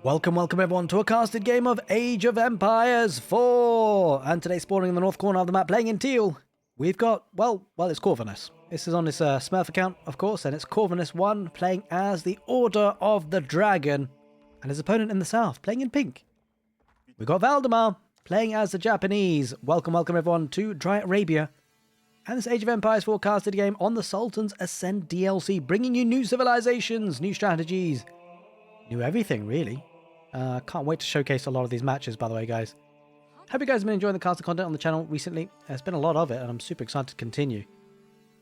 Welcome everyone to a casted game of Age of Empires 4! And today, spawning in the north corner of the map, playing in teal, we've got, well, it's Corvinus. This is on his Smurf account, of course, and it's Corvinus 1 playing as the Order of the Dragon, and his opponent in the south playing in pink. We've got Valdemar playing as the Japanese. Welcome everyone to Dry Arabia. And this Age of Empires 4 casted game on the Sultans Ascend DLC, bringing you new civilizations, new strategies, new everything, really. Can't wait to showcase a lot of these matches, by the way, guys. Hope you guys have been enjoying the casted content on the channel recently. There's been a lot of it, and I'm super excited to continue.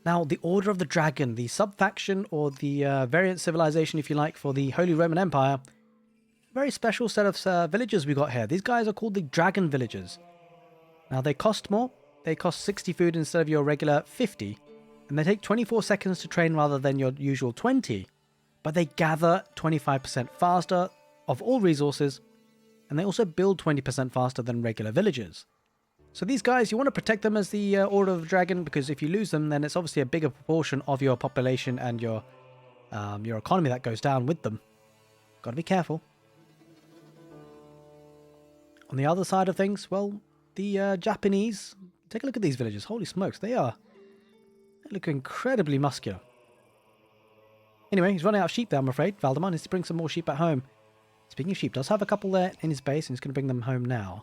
Now, the Order of the Dragon, the sub-faction, or the variant civilization, if you like, for the Holy Roman Empire. Very special set of villagers we got here. These guys are called the Dragon Villagers. Now, they cost more. They cost 60 food instead of your regular 50. And they take 24 seconds to train rather than your usual 20. But they gather 25% faster of all resources, and they also build 20% faster than regular villagers. So these guys, you want to protect them as the Order of the Dragon, because if you lose them, then it's obviously a bigger proportion of your population and your economy that goes down with them. Got to be careful. On the other side of things, well, the Japanese, take a look at these villagers. Holy smokes, they look incredibly muscular. Anyway, he's running out of sheep there, I'm afraid. Valdemar needs to bring some more sheep at home. Speaking of sheep, does have a couple there in his base, and he's going to bring them home now.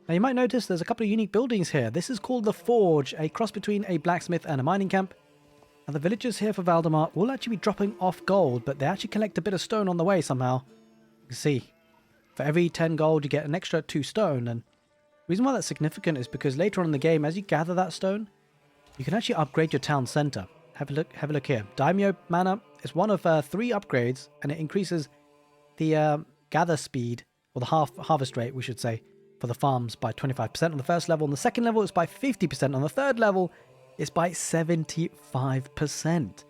Now, you might notice there's a couple of unique buildings here. This is called the Forge, a cross between a blacksmith and a mining camp. Now, the villagers here for Valdemar will actually be dropping off gold, but they actually collect a bit of stone on the way somehow. You can see, for every 10 gold, you get an extra 2 stone. And the reason why that's significant is because later on in the game, as you gather that stone, you can actually upgrade your town center. Have a look here. Daimyo Manor is one of 3 upgrades, and it increases the gather speed, or the harvest rate, we should say, for the farms by 25% on the first level. On the second level, it's by 50%. On the third level, it's by 75%.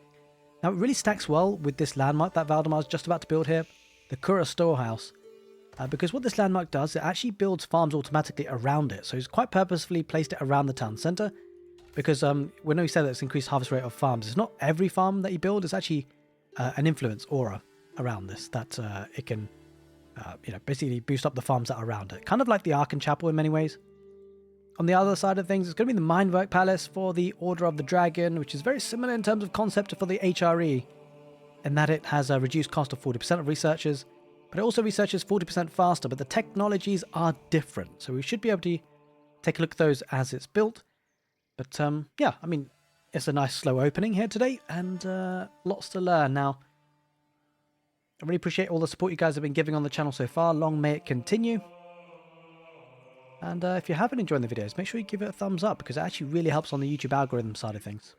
Now, it really stacks well with this landmark that Valdemar's just about to build here, the Kura Storehouse. Because what this landmark does, it actually builds farms automatically around it. So he's quite purposefully placed it around the town center. Because when we said that it's increased harvest rate of farms, it's not every farm that you build. It's actually an influence aura around this that it can basically boost up the farms that are around it. Kind of like the Arkan Chapel in many ways. On the other side of things, it's going to be the Minework Palace for the Order of the Dragon, which is very similar in terms of concept for the HRE, in that it has a reduced cost of 40% of researchers, but it also researches 40% faster, but the technologies are different. So we should be able to take a look at those as it's built. But yeah, I mean, it's a nice slow opening here today, and lots to learn. Now, I really appreciate all the support you guys have been giving on the channel so far. Long may it continue. And if you haven't enjoyed the videos, make sure you give it a thumbs up, because it actually really helps on the YouTube algorithm side of things.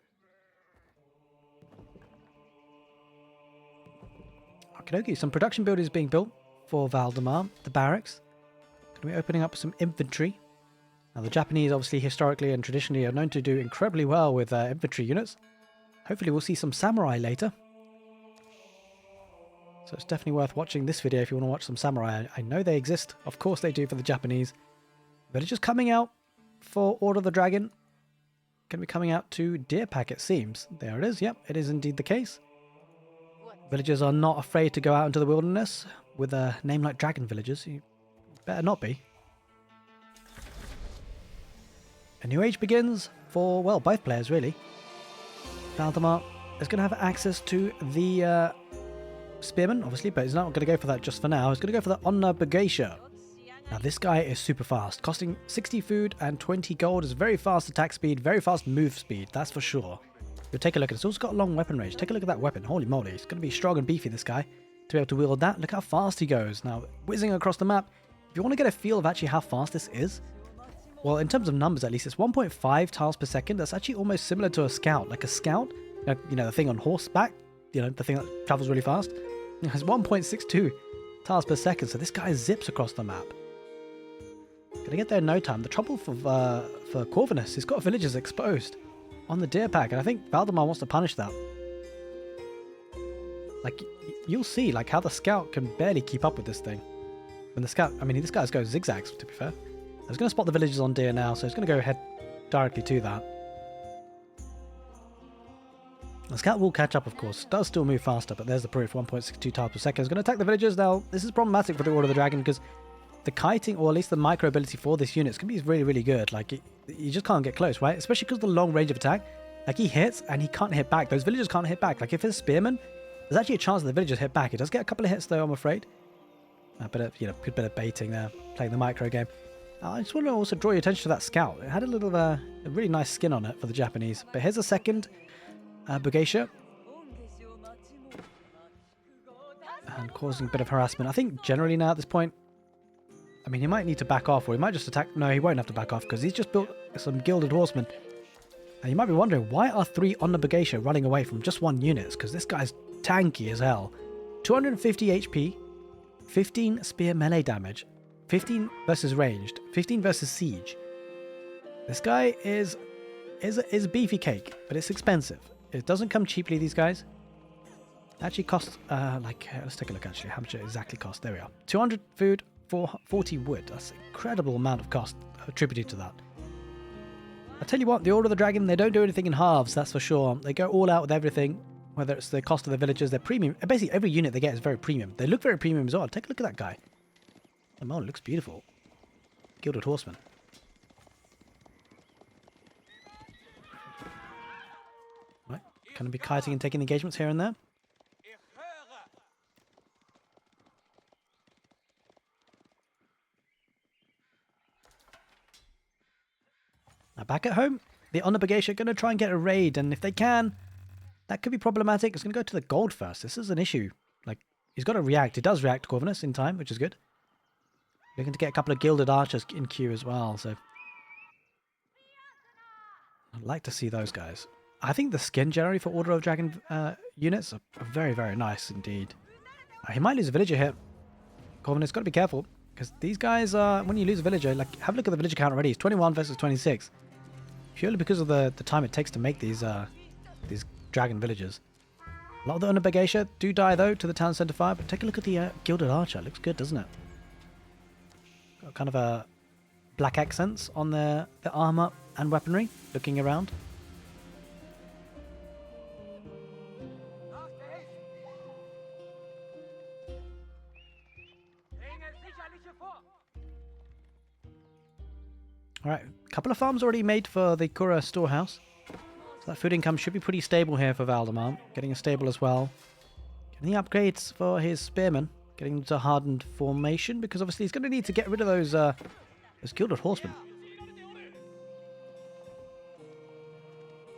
Okay, some production buildings being built for Valdemar, the barracks. Going to be opening up some infantry. Now, the Japanese, obviously, historically and traditionally, are known to do incredibly well with infantry units. Hopefully, we'll see some samurai later. So it's definitely worth watching this video if you want to watch some samurai. I know they exist. Of course they do for the Japanese. But it's just coming out for Order of the Dragon. Going to be coming out to Deer Pack, it seems. There it is. Yep, it is indeed the case. Villagers are not afraid to go out into the wilderness with a name like Dragon Villagers. You better not be. A new age begins for, well, both players, really. Valdemar is going to have access to the Spearman, obviously, but he's not going to go for that just for now. He's going to go for the Onam Musha. Now, this guy is super fast, costing 60 food and 20 gold. Is very fast attack speed, very fast move speed, that's for sure. You'll take a look at it. It's also got a long weapon range. Take a look at that weapon. Holy moly, he's going to be strong and beefy, this guy, to be able to wield that. Look how fast he goes. Now, whizzing across the map. If you want to get a feel of actually how fast this is, well, in terms of numbers at least, it's 1.5 tiles per second. That's actually almost similar to a scout. Like a scout, you know, the thing on horseback, the thing that travels really fast. It has 1.62 tiles per second, so this guy zips across the map. Gonna get there in no time. The trouble for Corvinus, he's got villagers exposed on the Deer Pack, and I think Valdemar wants to punish that. Like, you'll see, like, how the scout can barely keep up with this thing. When the scout, I mean, this guy's going zigzags, to be fair. I was going to spot the villagers on deer now, so he's going to go ahead directly to that. The scout will catch up, of course. Does still move faster, but there's the proof. 1.62 tiles per second. It's going to attack the villagers. Now, this is problematic for the Order of the Dragon because the kiting, or at least the micro ability for this unit, is going to be really, really good. Like, you just can't get close, right? Especially because of the long range of attack. Like, he hits and he can't hit back. Those villagers can't hit back. Like, if it's spearman, there's actually a chance that the villagers hit back. It does get a couple of hits, though, I'm afraid. A bit of, good bit of baiting there, playing the micro game. I just want to also draw your attention to that scout. It had a little, a really nice skin on it for the Japanese. But here's a second Bogatia. And causing a bit of harassment. I think generally now at this point, I mean, he might need to back off, or he might just attack. No, he won't have to back off because he's just built some gilded horsemen. And you might be wondering, why are 3 on the Bogatia running away from just 1 unit? Because this guy's tanky as hell. 250 HP, 15 spear melee damage, 15 versus ranged, 15 versus siege. This guy is beefy cake, but it's expensive. It doesn't come cheaply, these guys. Actually costs, let's take a look actually, how much it exactly costs. There we are. 200 food, 40 wood. That's an incredible amount of cost attributed to that. I tell you what, the Order of the Dragon, they don't do anything in halves, that's for sure. They go all out with everything, whether it's the cost of the villagers, their premium. Basically, every unit they get is very premium. They look very premium as well. Take a look at that guy. Oh, it looks beautiful. Gilded Horseman. Right, can I be kiting and taking engagements here and there? Now back at home, the Onam Musha are going to try and get a raid, and if they can, that could be problematic. It's going to go to the gold first. This is an issue. Like, he's got to react. He does react to Corvinus in time, which is good. Looking to get a couple of gilded archers in queue as well, so I'd like to see those guys. I think the skin generally for Order of Dragon units are very, very nice indeed. He might lose a villager here. Corvinus, got to be careful, because these guys, when you lose a villager, like, have a look at the villager count already. It's 21 versus 26. Purely because of the time it takes to make these dragon villagers. A lot of the Onam Musha do die, though, to the town centre fire, but take a look at the gilded archer. It looks good, doesn't it? Got kind of a black accents on the armour and weaponry, looking around. Alright, a couple of farms already made for the Kura storehouse. So that food income should be pretty stable here for Valdemar. Getting a stable as well. Getting the upgrades for his spearmen. Getting them to hardened formation, because obviously he's going to need to get rid of those gilded horsemen.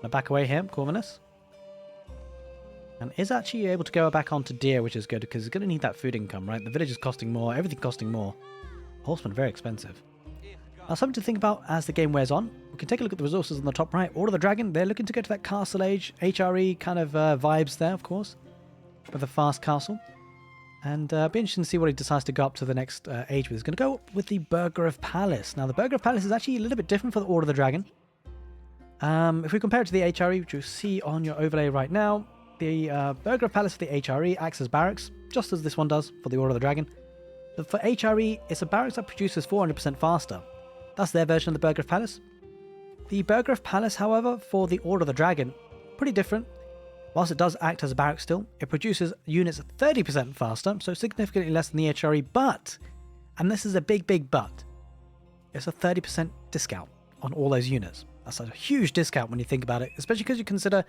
Now back away here, Corvinus. And is actually able to go back onto deer, which is good, because he's going to need that food income, right? The village is costing more, everything costing more. Horsemen very expensive. Now, something to think about as the game wears on. We can take a look at the resources on the top right. Order of the Dragon, they're looking to go to that Castle Age, HRE kind of vibes there, of course, with a fast castle. And be interesting to see what he decides to go up to the next age with. He's going to go with the Burgher of Palace. Now, the Burgher of Palace is actually a little bit different for the Order of the Dragon. If we compare it to the HRE, which you see on your overlay right now, the Burgher of Palace for the HRE acts as barracks, just as this one does for the Order of the Dragon. But for HRE, it's a barracks that produces 400% faster. That's their version of the Burgher of Palace. The Burgher of Palace, however, for the Order of the Dragon, pretty different. Whilst it does act as a barracks still, it produces units 30% faster, so significantly less than the HRE, but, and this is a big, big but, it's a 30% discount on all those units. That's a huge discount when you think about it, especially because you consider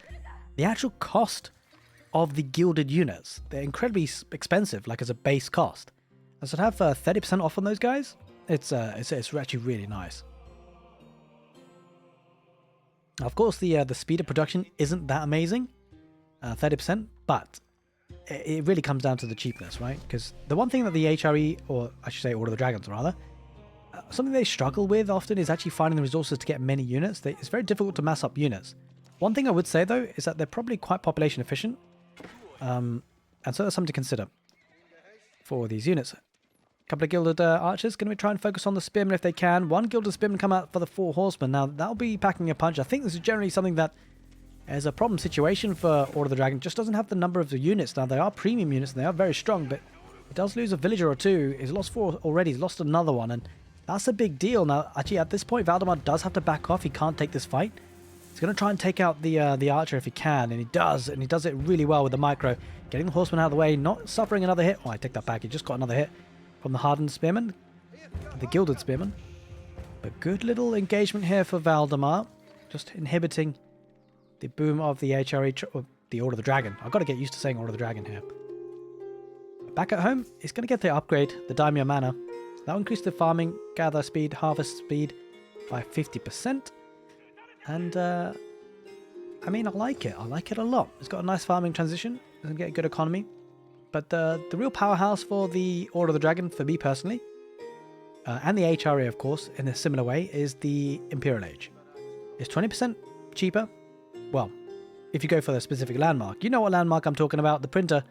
the actual cost of the gilded units. They're incredibly expensive, like as a base cost. And so to have 30% off on those guys, it's actually really nice. Now, of course, the speed of production isn't that amazing, 30%, but it really comes down to the cheapness, right? Because the one thing that the HRE, or I should say Order of the Dragons rather, something they struggle with often is actually finding the resources to get many units. It's very difficult to mass up units. One thing I would say, though, is that they're probably quite population efficient. And so that's something to consider for these units. A couple of gilded archers going to try and focus on the spearmen if they can. One gilded spearman come out for the 4 horsemen. Now, that'll be packing a punch. I think this is generally something that is a problem situation for Order of the Dragon. Just doesn't have the number of the units. Now, they are premium units and they are very strong, but it does lose a villager or two. He's lost 4 already. He's lost another one, and that's a big deal. Now, actually, at this point, Valdemar does have to back off. He can't take this fight. He's going to try and take out the archer if he can, and he does it really well with the micro. Getting the horseman out of the way, not suffering another hit. Oh, I take that back. He just got another hit from the hardened spearman, the gilded spearman. But good little engagement here for Valdemar, just inhibiting the boom of the HRE, or the Order of the Dragon. I've got to get used to saying Order of the Dragon here. Back at home, he's going to get the upgrade, the Daimyo Manor. That'll increase the farming, gather speed, harvest speed by 50%. And, I mean, I like it. I like it a lot. It's got a nice farming transition. It's going to get a good economy. But the real powerhouse for the Order of the Dragon, for me personally, and the HRE, of course, in a similar way, is the Imperial Age. It's 20% cheaper. Well, if you go for the specific landmark. You know what landmark I'm talking about. The printer,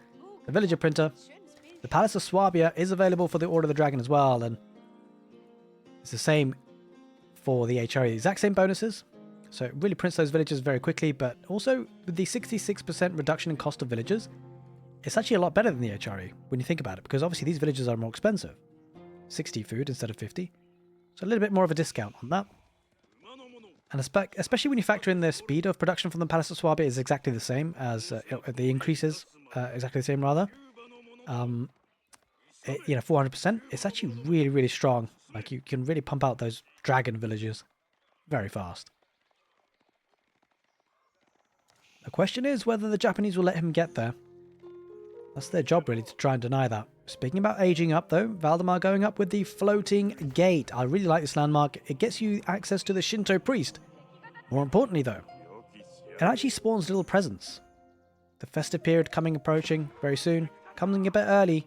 the villager printer. The Palace of Swabia is available for the Order of the Dragon as well. And it's the same for the HRE. The exact same bonuses. So it really prints those villages very quickly. But also, with the 66% reduction in cost of villagers, it's actually a lot better than the HRE when you think about it. Because obviously these villages are more expensive. 60 food instead of 50. So a little bit more of a discount on that. And especially when you factor in the speed of production from the Palace of Swabia is exactly the same as the increases, exactly the same rather. 400%. It's actually really, really strong. Like you can really pump out those dragon villages very fast. The question is whether the Japanese will let him get there. That's their job really, to try and deny that. Speaking about aging up though, Valdemar going up with the floating gate. I really like this landmark. It gets you access to the Shinto priest. More importantly though, it actually spawns little presents. The festive period approaching very soon. Coming a bit early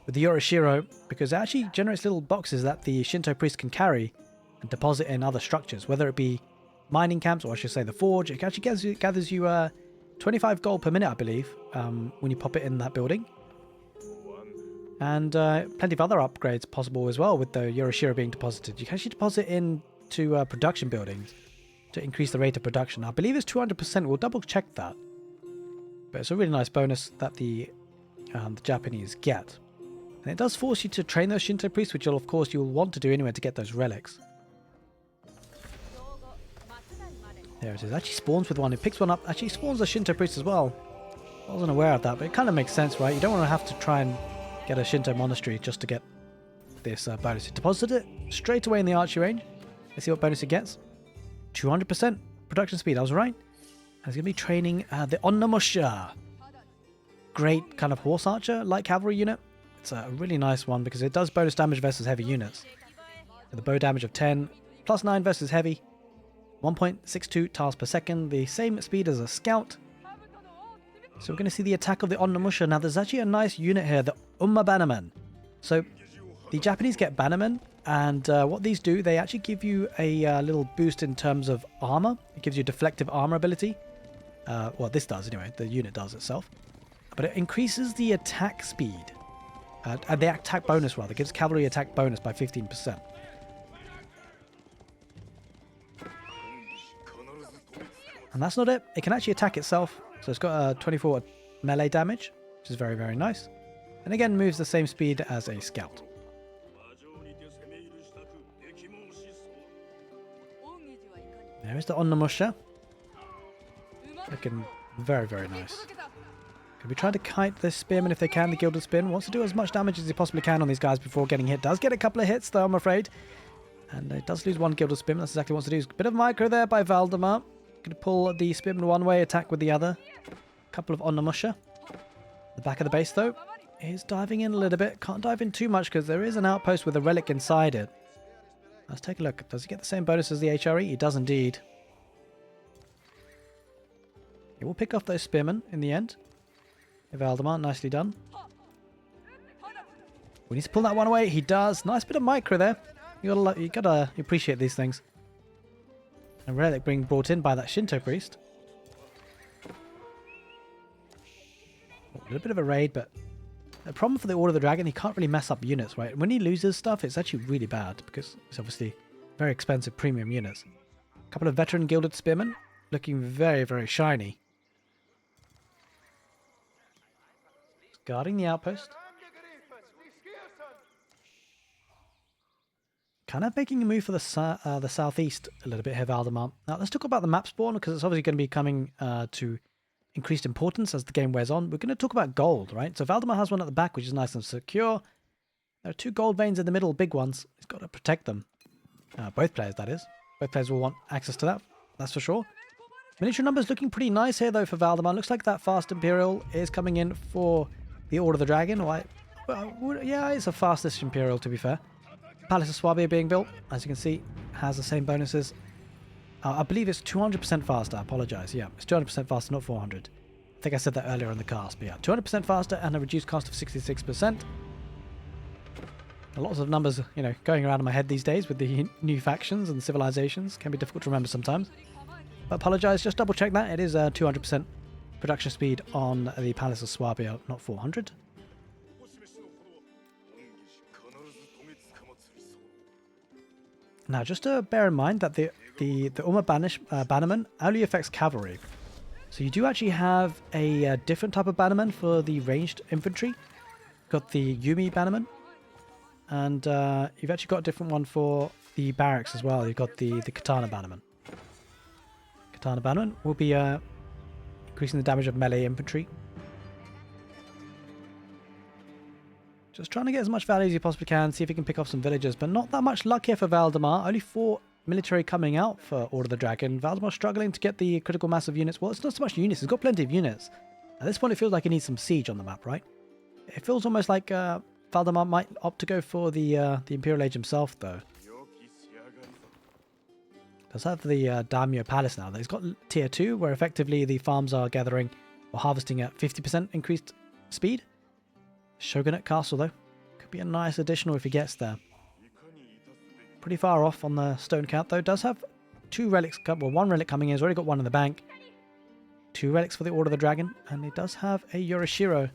with the Yorishiro, because it actually generates little boxes that the Shinto priest can carry and deposit in other structures, whether it be mining camps, or I should say the forge. It actually gathers you 25 gold per minute, I believe, when you pop it in that building. And plenty of other upgrades possible as well with the Yorishiro being deposited. You can actually deposit into production buildings to increase the rate of production. I believe it's 200%. We'll double check that. But it's a really nice bonus that the Japanese get. And it does force you to train those Shinto priests, which you'll want to do anyway to get those relics. There it is. It actually spawns with one. It picks one up. Actually spawns a Shinto priest as well. I wasn't aware of that, but it kind of makes sense, right? You don't want to have to try and get a Shinto monastery just to get this bonus. It deposited it straight away in the archery range. Let's see what bonus it gets. 200% production speed. I was right. And it's going to be training the Onam Musha. Great kind of horse archer, light cavalry unit. It's a really nice one because it does bonus damage versus heavy units. So the bow damage of 10, plus 9 versus heavy. 1.62 tiles per second. The same speed as a scout. So we're going to see the attack of the Onam Musha. Now there's actually a nice unit here, the Bannermen. So the Japanese get Bannermen, and what these do, they actually give you a little boost in terms of armor. It gives you deflective armor ability. Well, this does anyway. The unit does itself. But it increases the attack speed. The attack bonus, rather. It gives cavalry attack bonus by 15%. And that's not it. It can actually attack itself. So it's got a 24 melee damage, which is very, very nice. And again, moves the same speed as a scout. There is the Onam Musha. Looking very, very nice. Could be trying to kite the spearman if they can. The Gilded Spearman wants to do as much damage as he possibly can on these guys before getting hit. Does get a couple of hits though, I'm afraid. And it does lose one Gilded Spearman. That's exactly what he wants to do. Bit of micro there by Valdemar. Going to pull the spearman one way, attack with the other. Couple of Onam Musha. The back of the base though is diving in a little bit. Can't dive in too much because there is an outpost with a relic inside it. Let's take a look. Does he get the same bonus as the HRE? He does indeed. He will pick off those spearmen in the end. Valdemar, nicely done. We need to pull that one away. He does. Nice bit of micro there. You gotta appreciate these things. A relic being brought in by that Shinto priest. A little bit of a raid, but the problem for the Order of the Dragon, he can't really mess up units, right? When he loses stuff, it's actually really bad because it's obviously very expensive premium units. A couple of veteran Gilded Spearmen looking very, very shiny. Guarding the outpost. kind of making a move for the southeast a little bit here, Valdemar. Now, let's talk about the map spawn, because it's obviously going to be coming to increased importance as the game wears on. We're going to talk about gold, right? So Valdemar has one at the back, which is nice and secure. There are 2 gold veins in the middle, big ones. He's got to protect them. Both players, that is. Both players will want access to that, that's for sure. Miniature numbers looking pretty nice here, though, for Valdemar. Looks like that fast Imperial is coming in for the Order of the Dragon. Yeah, it's a fastest Imperial, to be fair. Palace of Swabia being built, as you can see, has the same bonuses. I believe it's 200% faster. I apologize. Yeah, it's 200% faster, not 400. I think I said that earlier in the cast, but yeah, 200% faster and a reduced cost of 66%. Lots of numbers, you know, going around in my head these days with the new factions and civilizations. Can be difficult to remember sometimes. But apologize, just double check that. It is 200% production speed on the Palace of Swabia, not 400. Now, just to bear in mind that the Onam bannerman only affects cavalry. So you do actually have a different type of bannerman for the ranged infantry. You've got the Yumi bannerman. And you've actually got a different one for the barracks as well. You've got the Katana bannerman. Katana bannerman will be increasing the damage of melee infantry. Just trying to get as much value as you possibly can, see if you can pick off some villagers, but not that much luck here for Valdemar. Only 4 military coming out for Order of the Dragon. Valdemar struggling to get the critical mass of units. Well, it's not so much units, he's got plenty of units. At this point it feels like he needs some siege on the map, right? It feels almost like Valdemar might opt to go for the Imperial Age himself, though. Does have the Daimyo Palace now. He's got tier 2, where effectively the farms are gathering or harvesting at 50% increased speed. Shogunate Castle, though. Could be a nice additional if he gets there. Pretty far off on the stone count, though. Does have 2 relics, well, 1 relic coming in. He's already got 1 in the bank. 2 relics for the Order of the Dragon. And he does have a Yorishiro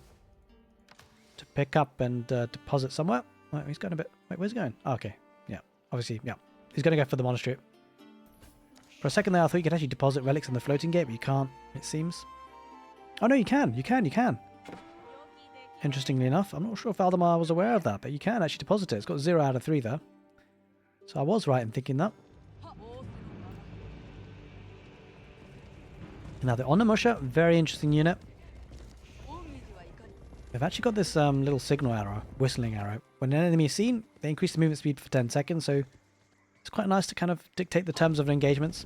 to pick up and deposit somewhere. Wait, he's going a bit... Wait, where's he going? Oh, okay. Yeah, obviously, yeah. He's going to go for the monastery. For a second there, I thought you could actually deposit relics in the floating gate, but you can't, it seems. Oh, no, you can. You can. Interestingly enough, I'm not sure if Valdemar was aware of that, but you can actually deposit it. It's got 0 out of 3 there. So I was right in thinking that. Now, the Onam Musha, very interesting unit. They've actually got this little signal arrow, whistling arrow. When an enemy is seen, they increase the movement speed for 10 seconds, so it's quite nice to kind of dictate the terms of engagements.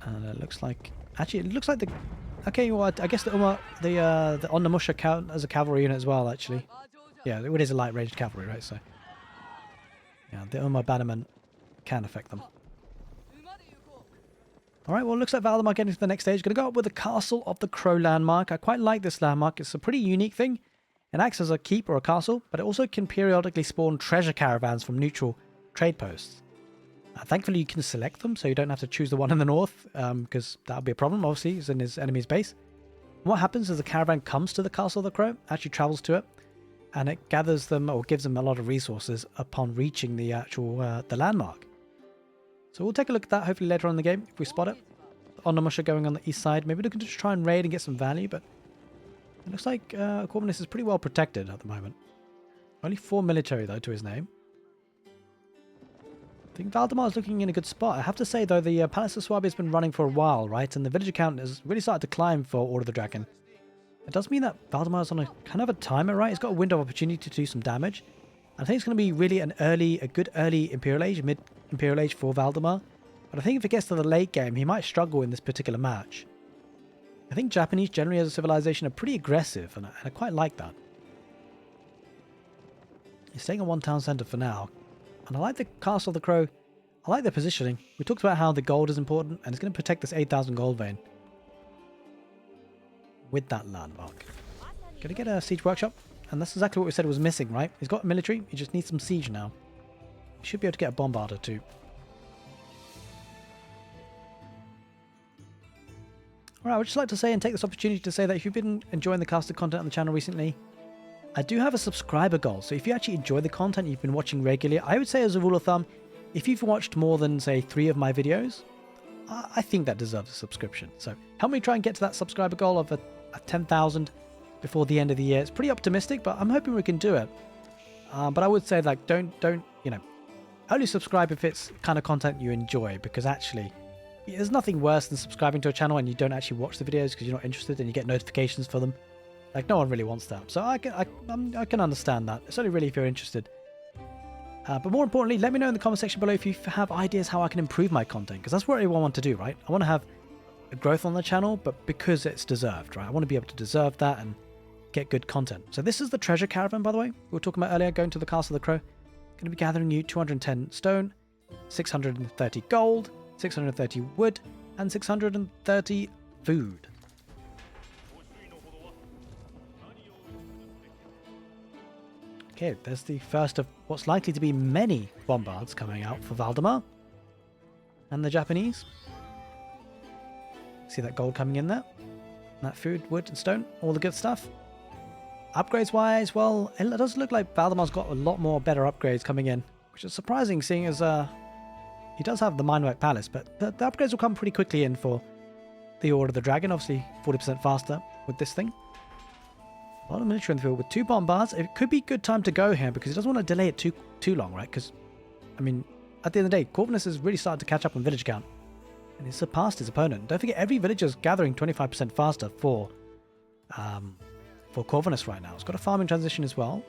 And it looks like... Actually, it looks like the... Okay, well, I guess the Onam Musha count as a cavalry unit as well, actually. Yeah, it is a light-ranged cavalry, right? So, yeah, the Onam bannerman can affect them. Alright, well, it looks like Valdemar getting to the next stage. Going to go up with the Castle of the Crow landmark. I quite like this landmark. It's a pretty unique thing. It acts as a keep or a castle, but it also can periodically spawn treasure caravans from neutral trade posts. Thankfully, you can select them, so you don't have to choose the one in the north, because that would be a problem, obviously. It's in his enemy's base. And what happens is the caravan comes to the Castle of the Crow, actually travels to it, and it gathers them, or gives them a lot of resources upon reaching the actual the landmark. So we'll take a look at that hopefully later on in the game, if we spot it. Onam Musha going on the east side. Maybe looking to try and raid and get some value, but it looks like Corvinus is pretty well protected at the moment. Only 4 military, though, to his name. I think Valdemar is looking in a good spot. I have to say, though, the Palace of Swabia has been running for a while, right? And the villager count has really started to climb for Order of the Dragon. It does mean that Valdemar is on a kind of a timer, right? He's got a window of opportunity to do some damage. I think it's going to be really a good early Imperial Age, mid-Imperial Age for Valdemar. But I think if it gets to the late game, he might struggle in this particular match. I think Japanese generally as a civilization are pretty aggressive, and I quite like that. He's staying on 1 town centre for now. And I like the Castle of the Crow. I like their positioning. We talked about how the gold is important, and it's going to protect this 8,000 gold vein. With that landmark. Going to get a siege workshop. And that's exactly what we said was missing, right? He's got military, he just needs some siege now. He should be able to get a bombarder too. Alright, I would just like to say and take this opportunity to say that if you've been enjoying the casted content on the channel recently, I do have a subscriber goal. So if you actually enjoy the content you've been watching regularly, I would say as a rule of thumb, if you've watched more than, say, 3 of my videos, I think that deserves a subscription. So help me try and get to that subscriber goal of a 10,000 before the end of the year. It's pretty optimistic, but I'm hoping we can do it. But I would say, like, don't, you know, only subscribe if it's kind of content you enjoy, because actually, there's nothing worse than subscribing to a channel and you don't actually watch the videos because you're not interested and you get notifications for them. Like, no one really wants that. So I can understand that. It's only really if you're interested. But more importantly, let me know in the comment section below if you have ideas how I can improve my content, because that's what I want to do, right? I want to have a growth on the channel, but because it's deserved, right? I want to be able to deserve that and get good content. So this is the treasure caravan, by the way, we were talking about earlier, going to the Castle of the Crow. Going to be gathering you 210 stone, 630 gold, 630 wood, and 630 food. Okay, there's the first of what's likely to be many bombards coming out for Valdemar and the Japanese. See that gold coming in there? And that food, wood, and stone, all the good stuff. Upgrades wise, well, it does look like Valdemar's got a lot more better upgrades coming in, which is surprising seeing as he does have the Minework Palace, but the upgrades will come pretty quickly in for the Order of the Dragon, obviously 40% faster with this thing. A lot of military in the field with 2 bombards. It could be good time to go here because he doesn't want to delay it too long, right? Because, I mean, at the end of the day, Corvinus has really started to catch up on village count. And he's surpassed his opponent. Don't forget, every villager's gathering 25% faster for Corvinus right now. It's got a farming transition as well.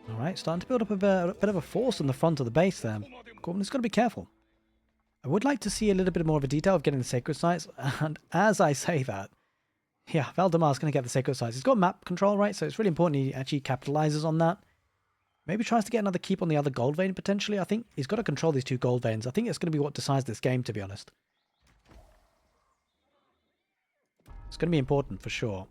Alright, starting to build up a bit of a force on the front of the base there. Corvinus got to be careful. I would like to see a little bit more of a detail of getting the sacred sites, and as I say that, yeah, Valdemar's going to get the sacred sites. He's got map control, right? So it's really important he actually capitalizes on that. Maybe tries to get another keep on the other gold vein, potentially. I think he's got to control these 2 gold veins. I think it's going to be what decides this game, to be honest. It's going to be important, for sure.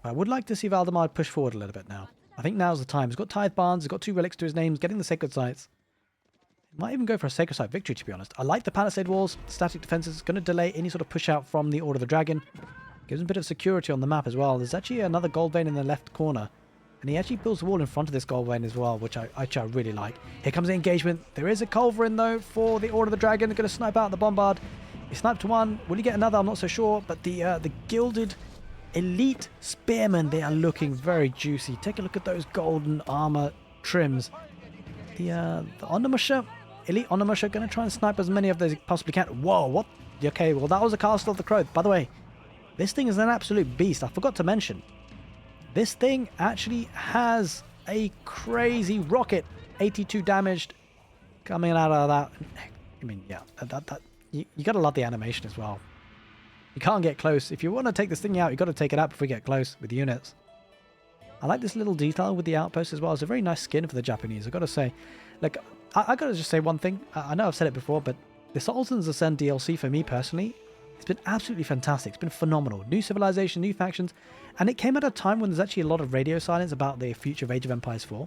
But I would like to see Valdemar push forward a little bit now. I think now's the time. He's got Tithe Barns, he's got 2 relics to his name, getting the sacred sites. Might even go for a sacred site victory, to be honest. I like the palisade walls, static defenses. It's going to delay any sort of push out from the Order of the Dragon. Gives him a bit of security on the map as well. There's actually another gold vein in the left corner. And he actually builds a wall in front of this gold vein as well, which I really like. Here comes the engagement. There is a culverin, though, for the Order of the Dragon. They're going to snipe out the bombard. He sniped one. Will he get another? I'm not so sure. But the gilded elite spearmen, they are looking very juicy. Take a look at those golden armor trims. The Onam Musha, elite Onam Musha, going to try and snipe as many of those as possibly can. Whoa, what? Okay, well, that was a Castle of the Crow. By the way, this thing is an absolute beast. I forgot to mention. This thing actually has a crazy rocket. 82 damaged coming out of that. I mean, yeah, you got to love the animation as well. You can't get close. If you want to take this thing out, you got to take it out before you get close with the units. I like this little detail with the outpost as well. It's a very nice skin for the Japanese, I've got to say. Like, I got to just say one thing. I know I've said it before, but the Sultans Ascend DLC for me personally, it's been absolutely fantastic. It's been phenomenal. New civilization, new factions, and it came at a time when there's actually a lot of radio silence about the future of Age of Empires 4.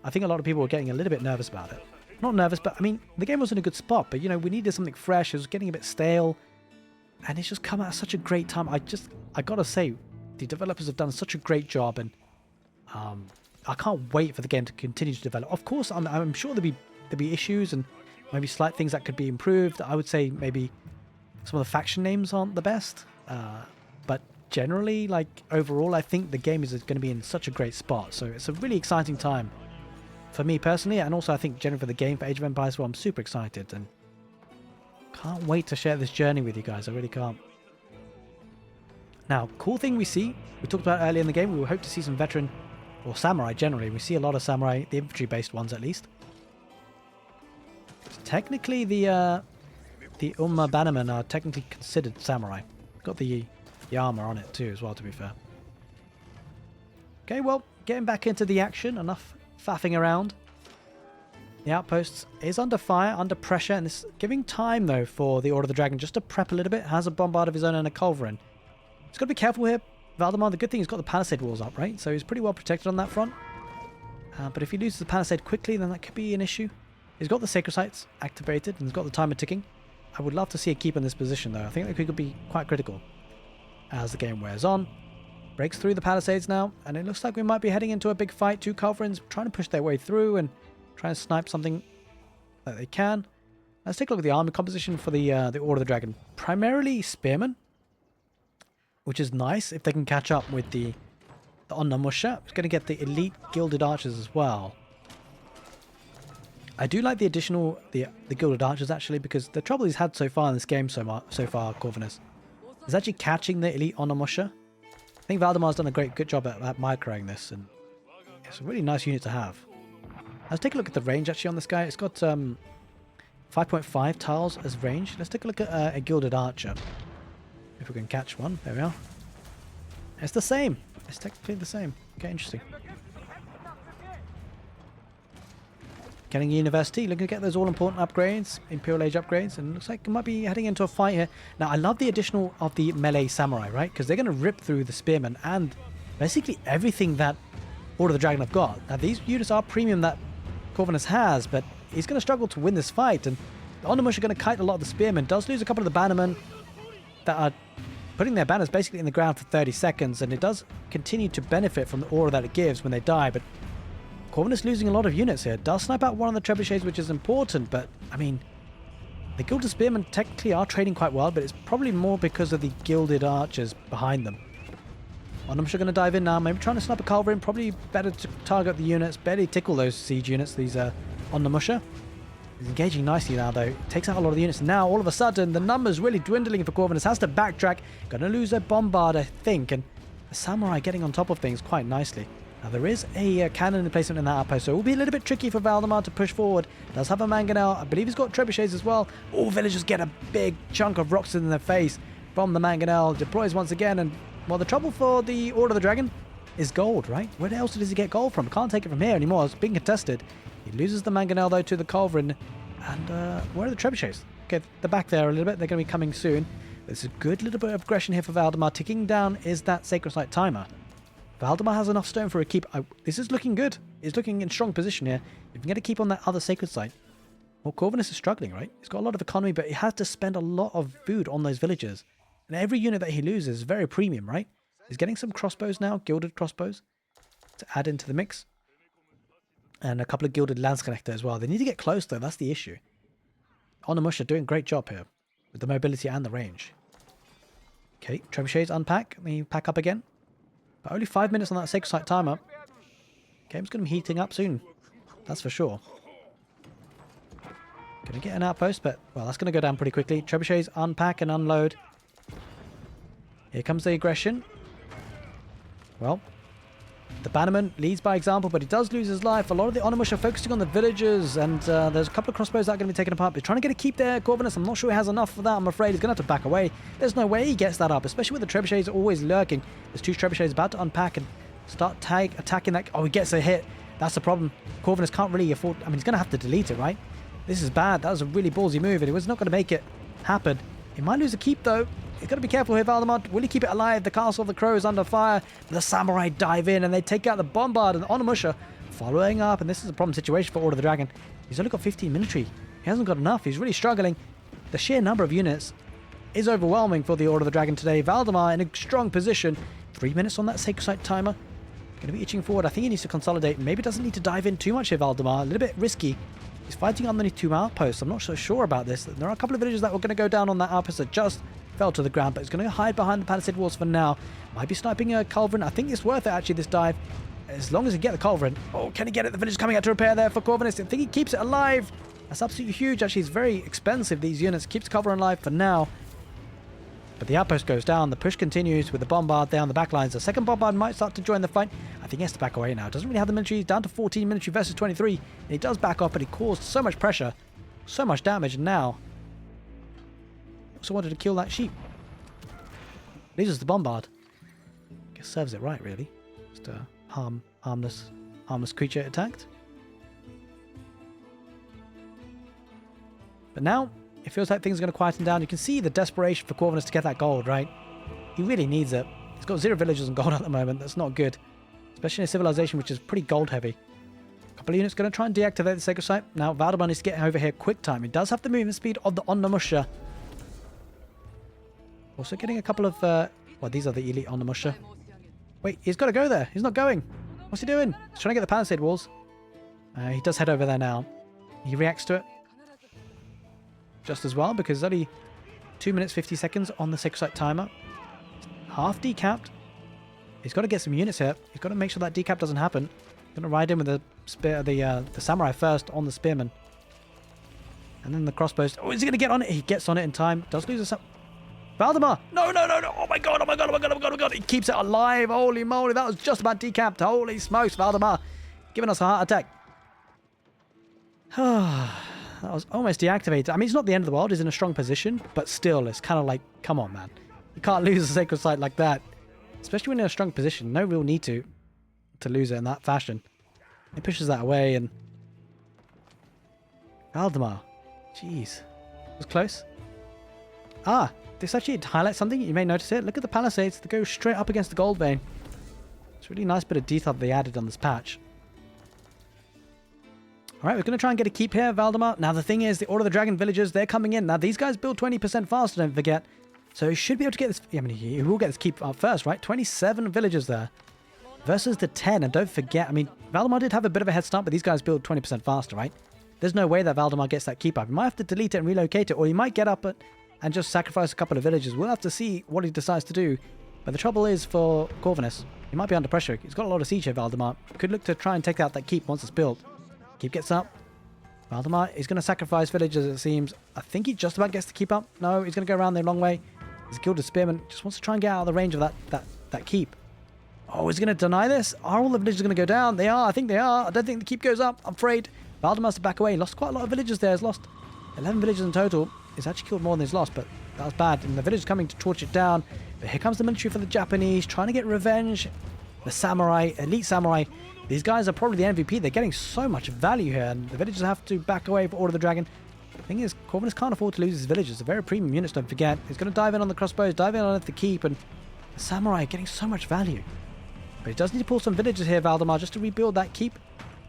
I think a lot of people were getting a little bit nervous about it. Not nervous, but I mean, the game was in a good spot, but you know, we needed something fresh. It was getting a bit stale, and it's just come at such a great time. I gotta say, the developers have done such a great job, and I can't wait for the game to continue to develop. Of course, I'm sure there'll be issues and maybe slight things that could be improved. I would say maybe some of the faction names aren't the best, but generally, like, overall, I think the game is going to be in such a great spot. So it's a really exciting time for me personally, and also I think generally for the game, for Age of Empires 4, I'm super excited and can't wait to share this journey with you guys. I really can't. Now, cool thing we talked about earlier in the game, we will hope to see some veteran or samurai generally. We see a lot of samurai, the infantry-based ones at least. So technically, the Umma Bannermen are technically considered samurai. Got the armor on it too, as well, to be fair. Okay, well, getting back into the action. Enough faffing around. The outpost is under fire, under pressure, and it's giving time, though, for the Order of the Dragon just to prep a little bit. Has a bombard of his own and a culverin. He's got to be careful here. Valdemar, the good thing, he's got the palisade walls up, right? So he's pretty well protected on that front. But if he loses the palisade quickly, then that could be an issue. He's got the sacred sites activated, and he's got the timer ticking. I would love to see a keep in this position, though. I think that could be quite critical as the game wears on. Breaks through the palisades now, and it looks like we might be heading into a big fight. 2 culverins trying to push their way through and try and snipe something that they can. Let's take a look at the army composition for the Order of the Dragon. Primarily spearmen, which is nice if they can catch up with the Onam Musha. It's going to get the elite gilded archers as well. I do like the additional the gilded archers actually, because the trouble he's had so far in this game so far, Corvinus, is actually catching the elite Onam Musha. I think Valdemar's done a good job at microing this, and it's a really nice unit to have. Let's take a look at the range actually on this guy. It's got 5.5 tiles as range. Let's take a look at a gilded archer. If we can catch one. There we are. It's the same. It's technically the same. Okay, interesting. Getting University, looking to get those all-important upgrades, Imperial Age upgrades, and looks like it might be heading into a fight here. Now, I love the additional of the melee samurai, right? Because they're going to rip through the spearmen and basically everything that Order of the Dragon have got. Now, these units are premium that Corvinus has, but he's going to struggle to win this fight, and the Onam Musha are going to kite a lot of the spearmen. Does lose a couple of the bannermen that are putting their banners basically in the ground for 30 seconds, and it does continue to benefit from the aura that it gives when they die, but Corvinus losing a lot of units here. Does snipe out one of the trebuchets, which is important, but, I mean, the Gilded Spearmen technically are trading quite well, but it's probably more because of the Gilded Archers behind them. Onam Musha going to dive in now, maybe trying to snipe a culverin. Probably better to target the units, barely tickle those siege units, these Onam Musha. He's engaging nicely now, though. Takes out a lot of the units. Now, all of a sudden, the numbers really dwindling for Corvinus. Has to backtrack. Going to lose a bombard, I think, and a samurai getting on top of things quite nicely. Now, there is a cannon in placement in that outpost, so it will be a little bit tricky for Valdemar to push forward. Does have a mangonel. I believe he's got trebuchets as well. All villagers get a big chunk of rocks in their face from the mangonel. Deploys once again, and, well, the trouble for the Order of the Dragon is gold, right? Where else does he get gold from? Can't take it from here anymore. It's being contested. He loses the mangonel, though, to the culverin. And where are the trebuchets? Okay, they're back there a little bit. They're going to be coming soon. There's a good little bit of aggression here for Valdemar. Ticking down is that Sacred Site timer. Valdemar has enough stone for a keep. This is looking good. He's looking in strong position here. If you get to keep on that other Sacred Site. Well, Corvinus is struggling, right? He's got a lot of economy, but he has to spend a lot of food on those villagers. And every unit that he loses is very premium, right? He's getting some crossbows now, gilded crossbows, to add into the mix. And a couple of gilded lance connector as well. They need to get close, though. That's the issue. Onam Musha doing a great job here with the mobility and the range. Okay, trebuchets unpack. Let me pack up again. But only 5 minutes on that Sacred Site timer. Game's going to be heating up soon. That's for sure. Going to get an outpost, but, well, that's going to go down pretty quickly. Trebuchets unpack and unload. Here comes the aggression. Well, the bannerman leads by example, but he does lose his life. A lot of the Onam Musha are focusing on the villagers, and there's a couple of crossbows that are going to be taken apart. He's trying to get a keep there, Corvinus. I'm not sure he has enough for that. I'm afraid he's going to have to back away. There's no way he gets that up, especially with the trebuchets always lurking. There's 2 trebuchets about to unpack and start attacking that. Oh, he gets a hit. That's the problem. Corvinus can't really afford... I mean, he's going to have to delete it, right? This is bad. That was a really ballsy move, and he was not going to make it happen. He might lose a keep, though. He's got to be careful here, Valdemar. Will he keep it alive? The Castle of the Crows under fire. The samurai dive in, and they take out the bombard, and Onam Musha following up, and this is a problem situation for Order of the Dragon. He's only got 15 military. He hasn't got enough. He's really struggling. The sheer number of units is overwhelming for the Order of the Dragon today. Valdemar in a strong position. 3 minutes on that Sacred Site timer. Going to be itching forward. I think he needs to consolidate. Maybe doesn't need to dive in too much here, Valdemar. A little bit risky. He's fighting underneath 2 outposts. I'm not so sure about this. There are a couple of villagers that were going to go down on that outpost that just fell to the ground, but he's going to hide behind the palisade walls for now. Might be sniping a culverin. I think it's worth it, actually, this dive. As long as he get the culverin. Oh, can he get it? The village coming out to repair there for Corvinus. I think he keeps it alive. That's absolutely huge. Actually, it's very expensive, these units. Keeps the culverin alive for now. But the outpost goes down. The push continues with the bombard down the back lines. The second bombard might start to join the fight. I think he has to back away now. Doesn't really have the military. He's down to 14 military versus 23. And he does back off, but he caused so much pressure. So much damage. And now also wanted to kill that sheep. Loses the bombard. Guess serves it right, really. Just a harmless creature attacked. But now it feels like things are going to quieten down. You can see the desperation for Corvinus to get that gold, right? He really needs it. He's got 0 villagers and gold at the moment. That's not good. Especially in a civilization which is pretty gold heavy. A couple of units going to try and deactivate the Sacred Site. Now Valdemar needs to get over here quick time. He does have the movement speed of the Onam Musha. Also getting a couple of... well, these are the elite Onam Musha. Wait, he's got to go there. He's not going. What's he doing? He's trying to get the palisade walls. He does head over there now. He reacts to it just as well because there's only 2 minutes 50 seconds on the sacred site timer. Half decapped. He's got to get some units here. He's got to make sure that decap doesn't happen. Going to ride in with the spear, the samurai first on the spearman, and then the crossbows. Oh, is he going to get on it? He gets on it in time. Does lose a Valdemar! No, no, no, no! Oh my god! Oh my god! Oh my god! Oh my god! Oh my god! He keeps it alive! Holy moly! That was just about decapped. Holy smokes, Valdemar, giving us a heart attack. That was almost deactivated. I mean, it's not the end of the world. He's in a strong position, but still, it's kind of like, come on, man. You can't lose a sacred site like that, especially when you're in a strong position. No real need to lose it in that fashion. He pushes that away, and Valdemar, jeez, it was close. Ah, this actually highlights something. You may notice it. Look at the palisades. They go straight up against the gold vein. It's a really nice bit of detail that they added on this patch. All right, we're going to try and get a keep here, Valdemar. Now, the thing is, the Order of the Dragon villagers, they're coming in. Now, these guys build 20% faster, don't forget. So he should be able to get this. I mean, he will get this keep up first, right? 27 villagers there versus the 10. And don't forget, I mean, Valdemar did have a bit of a head start, but these guys build 20% faster, right? There's no way that Valdemar gets that keep up. He might have to delete it and relocate it, or he might get up and just sacrifice a couple of villagers. We'll have to see what he decides to do. But the trouble is for Corvinus, he might be under pressure. He's got a lot of siege here, Valdemar. Could look to try and take out that keep once it's built. Keep gets up. Valdemar is going to sacrifice villagers, it seems. I think he just about gets the keep up. No, he's going to go around the long way. He's killed a spearman. Just wants to try and get out of the range of that keep. Oh, is he going to deny this? Are all the villagers going to go down? They are. I think they are. I don't think the keep goes up. I'm afraid. Valdemar has to back away. He lost quite a lot of villagers there. He's lost 11 villagers in total. He's actually killed more than he's lost, but that was bad. And the villagers coming to torch it down. But here comes the military for the Japanese, trying to get revenge. The samurai, elite samurai. These guys are probably the MVP. They're getting so much value here, and the villagers have to back away for Order of the Dragon. The thing is, Corvinus can't afford to lose his villagers. They're very premium units, don't forget. He's going to dive in on the crossbows, dive in on the keep, and the samurai are getting so much value. But he does need to pull some villagers here, Valdemar, just to rebuild that keep.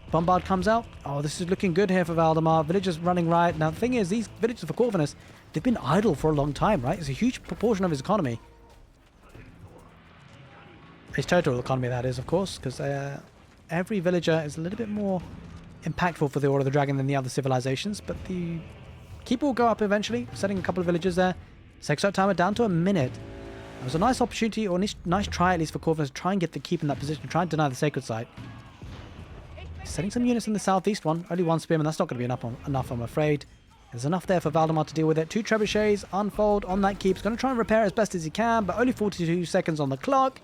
Bombard comes out. Oh, this is looking good here for Valdemar. Villagers running riot. Now, the thing is, these villagers for Corvinus, they've been idle for a long time, right? It's a huge proportion of his economy. His total economy, that is, of course, because every villager is a little bit more impactful for the Order of the Dragon than the other civilizations, but the keep will go up eventually, setting a couple of villagers there. Sacred timer down to a minute. It was a nice opportunity, or nice try at least for Corvinus to try and get the keep in that position, try and deny the sacred site. He's setting some units in the southeast one. Only one spearman, that's not going to be enough, I'm afraid. There's enough there for Valdemar to deal with it. 2 trebuchets unfold on that keep. He's going to try and repair as best as he can, but only 42 seconds on the clock.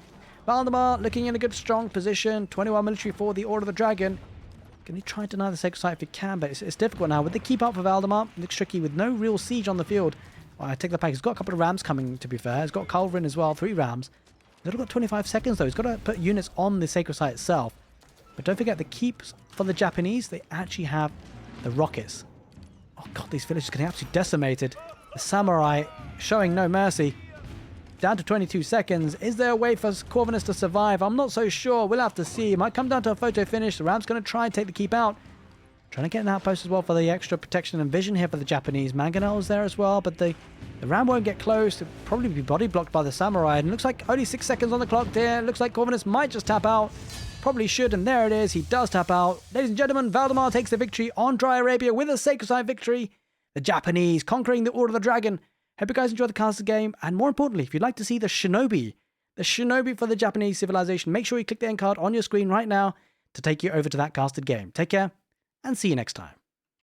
Valdemar looking in a good, strong position. 21 military for the Order of the Dragon. Can he try and deny the sacred site if he can? But it's difficult now. With the keep up for Valdemar, it looks tricky with no real siege on the field. Well, I take that back. He's got a couple of rams coming, to be fair. He's got Culverin as well, 3 rams. He's only got 25 seconds, though. He's got to put units on the sacred site itself. But don't forget, the keeps for the Japanese, they actually have the rockets. Oh, God, these villages are getting absolutely decimated. The samurai showing no mercy. Down to 22 seconds. Is there a way for Corvinus to survive? I'm not so sure. We'll have to see. It might come down to a photo finish. The ram's going to try and take the keep out. Trying to get an outpost as well for the extra protection and vision here for the Japanese. Mangonel is there as well, but the ram won't get close. It'll probably be body blocked by the samurai. And it looks like only 6 seconds on the clock there. It looks like Corvinus might just tap out. Probably should, and there it is. He does tap out. Ladies and gentlemen, Valdemar takes the victory on Dry Arabia with a sacred site victory. The Japanese conquering the Order of the Dragon. Hope you guys enjoyed the castle game, and more importantly, if you'd like to see the shinobi for the Japanese civilization, make sure you click the end card on your screen right now to take you over to that casted game. Take care, and see you next time.